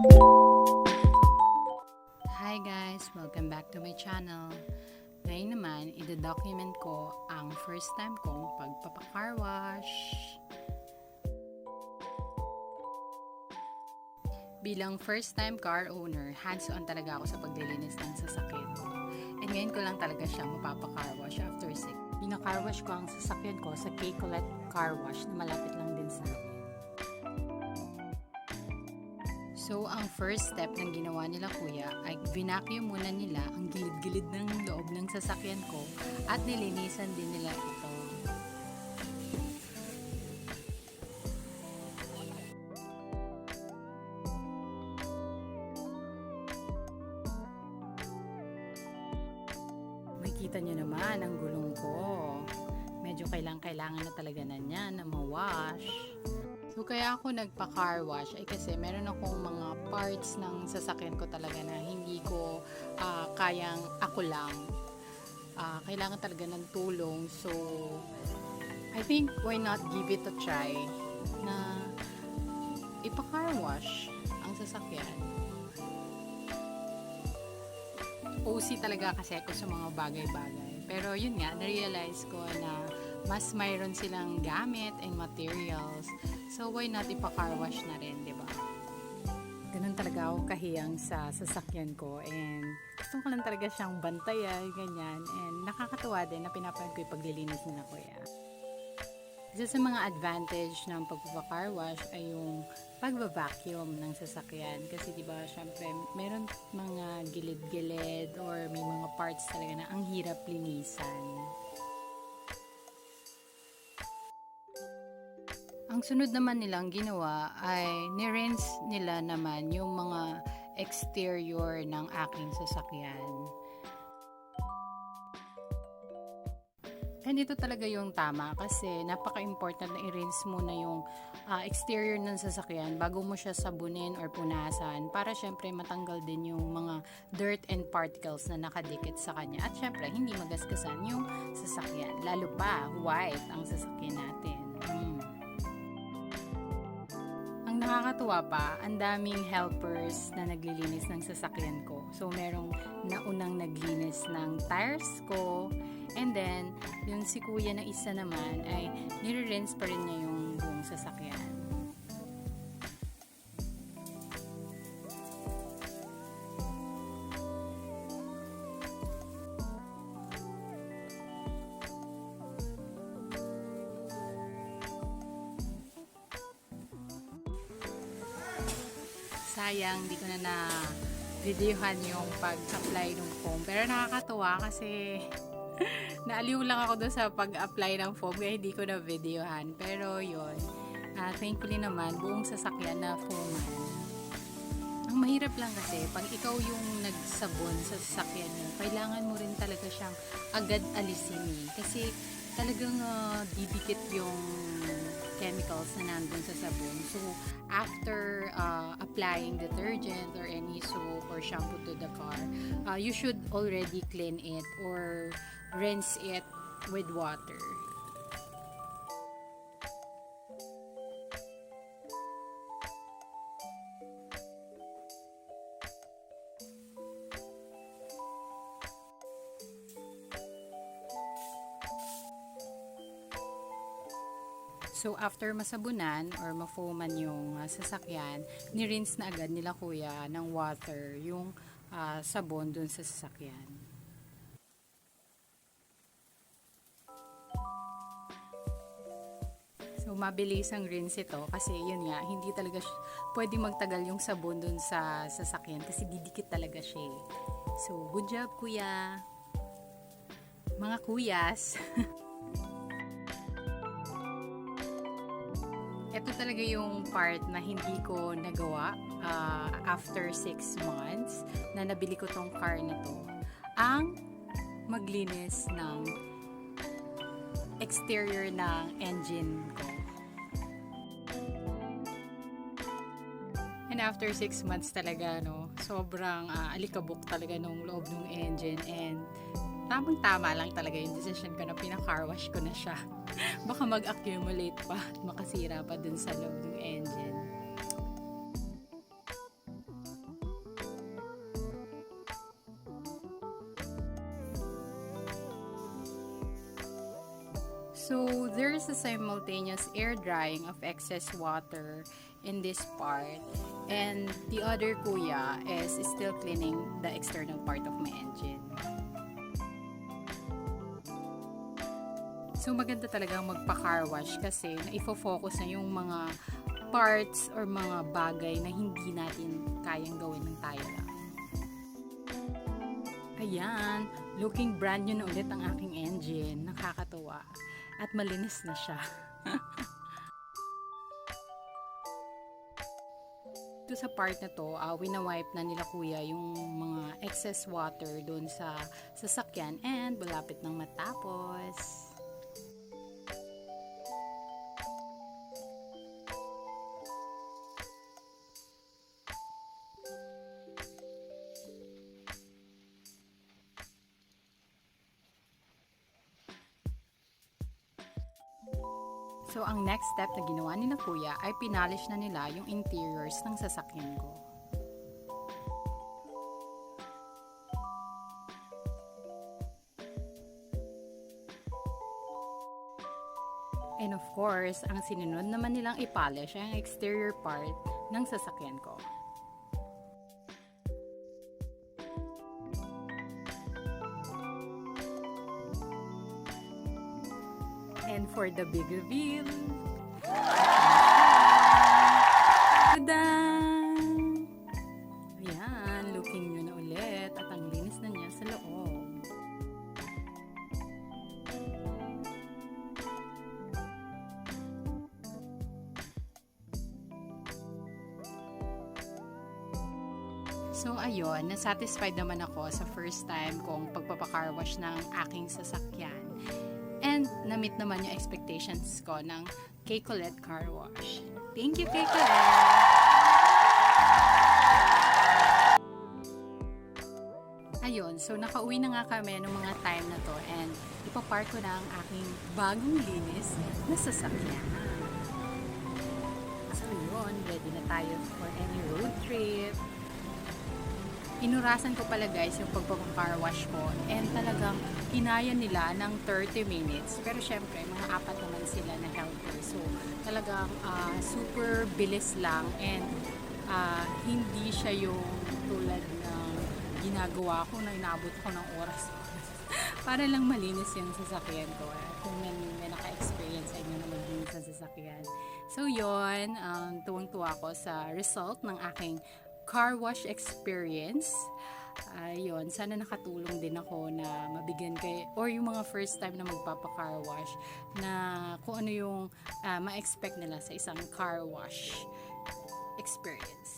Hi guys! Welcome back to my channel. Ngayon naman, ida-document ko ang first time kong pagpapa-car wash. Bilang first time car owner, hands-on talaga ako sa paglilinis ng sasakyan ko. And ngayon ko lang talaga siya mapapa-car wash after 6. Pina-car wash ko ang sasakyan ko sa Coolray car wash na malapit lang din sa amin. So, ang first step ng ginawa nila kuya ay vinacuum muna nila ang gilid-gilid ng loob ng sasakyan ko at nilinisan din nila ito. Makikita nyo naman ang gulong ko. Medyo kailangan na talaga na niya na ma-wash. So, kaya ako nagpa-car wash ay kasi meron akong mga parts ng sasakyan ko talaga na hindi ko kayang ako lang. Kailangan talaga ng tulong. So, I think why not give it a try na ipa-car wash ang sasakyan. OC talaga kasi ako sa mga bagay-bagay. Pero yun nga, na-realize ko na mas mayroon silang gamit and materials. So, why not ipa-car wash na rin, di ba? Ganun talaga ako kahiyang sa sasakyan ko and gusto ko lang talaga siyang bantayan, ganyan. And nakakatuwa din na pinapanood ko yung paglilinis nila kuya. Isa sa mga advantage ng pagpapa-car wash ay yung pagba-vacuum ng sasakyan. Kasi di ba, syempre, meron mga gilid-gilid or may mga parts talaga na ang hirap linisan. Ang sunod naman nilang ginawa ay ni-rinse nila naman yung mga exterior ng aking sasakyan. And ito talaga yung tama kasi napaka-important na i-rinse muna yung exterior ng sasakyan bago mo siya sabunin or punasan para syempre matanggal din yung mga dirt and particles na nakadikit sa kanya. At syempre hindi magasgasan yung sasakyan. Lalo pa white ang sasakyan natin. Ang nakakatuwa pa, ang daming helpers na naglilinis ng sasakyan ko. So, merong naunang naglinis ng tires ko. And then, yung si kuya na isa naman ay nire-rinse pa rin niya yung buong sasakyan. Sayang, di ko na videohan yung pag-apply ng foam. Pero nakakatuwa kasi naaliw lang ako doon sa pag-apply ng foam kaya hindi ko na videohan. Pero yun, thankfully naman, buong sasakyan na foaman. Ang mahirap lang kasi, pag ikaw yung nagsabon sa sasakyan mo, kailangan mo rin talaga siyang agad alisin eh. Kasi talagang didikit yung chemicals na nandun sa sabon. So, after applying detergent or any soap or shampoo to the car, you should already clean it or rinse it with water. So, after masabunan or mafoaman yung sasakyan, ni-rinse na agad nila kuya ng water yung sabon dun sa sasakyan. So, mabilis ang rinse ito kasi yun nga, hindi talaga pwede magtagal yung sabon dun sa sasakyan kasi didikit talaga siya. So, good job kuya! Mga kuyas! Ito talaga yung part na hindi ko nagawa after 6 months na nabili ko tong car na to. Ang maglinis ng exterior ng engine ko. And after 6 months talaga, no, sobrang alikabok talaga nung loob ng engine and tamang-tama lang talaga yung decision ko na pina-car wash ko na siya. Baka mag-accumulate pa at makasira pa dun sa loob ng engine. So there's a simultaneous air drying of excess water in this part, and the other kuya is still cleaning the external part of my engine. So maganda talagang magpa-car wash kasi naifo-focus na yung mga parts or mga bagay na hindi natin kayang gawin ng tayo lang. Ayan, looking brand new na ulit ang aking engine. Nakakatuwa. At malinis na siya. Ito sa part na to, wina-wipe na nila kuya yung mga excess water doon sa sasakyan and malapit nang matapos. So, ang next step na ginawa ni na kuya ay pinalish na nila yung interiors ng sasakyan ko. And of course, ang sinunod naman nilang ipolish ay ang exterior part ng sasakyan ko. And for the big reveal, tada! Ayan, looking nyo na ulit at ang linis na niya sa loob. So ayun, nasatisfied naman ako sa first time kong pagpapacar wash ng aking sasakyan. And na-meet naman yung expectations ko ng Kay Colette Car Wash. Thank you, Kay Colette! Ayun, so nakauwi na nga kami ng mga time na to and ipapark ko na ang aking bagong linis na sasakyan. So yun, ready na tayo for any road trip. Inurasan ko pala guys yung pagpapaka-car wash ko and talagang kinaya nila ng 30 minutes. Pero syempre, mga 4 naman sila na helper. So talagang super bilis lang and hindi siya yung tulad ng ginagawa ko na inaabot ko ng oras. Para lang malinis yung sasakyan ko. Kung may naka-experience sa inyo na maglinis ng sasakyan. So yun, tuwang-tuwa ko sa result ng aking car wash experience. Ayun, sana nakatulong din ako na mabigyan kayo or yung mga first time na magpapa-car wash na kung ano yung ma-expect nila sa isang car wash experience.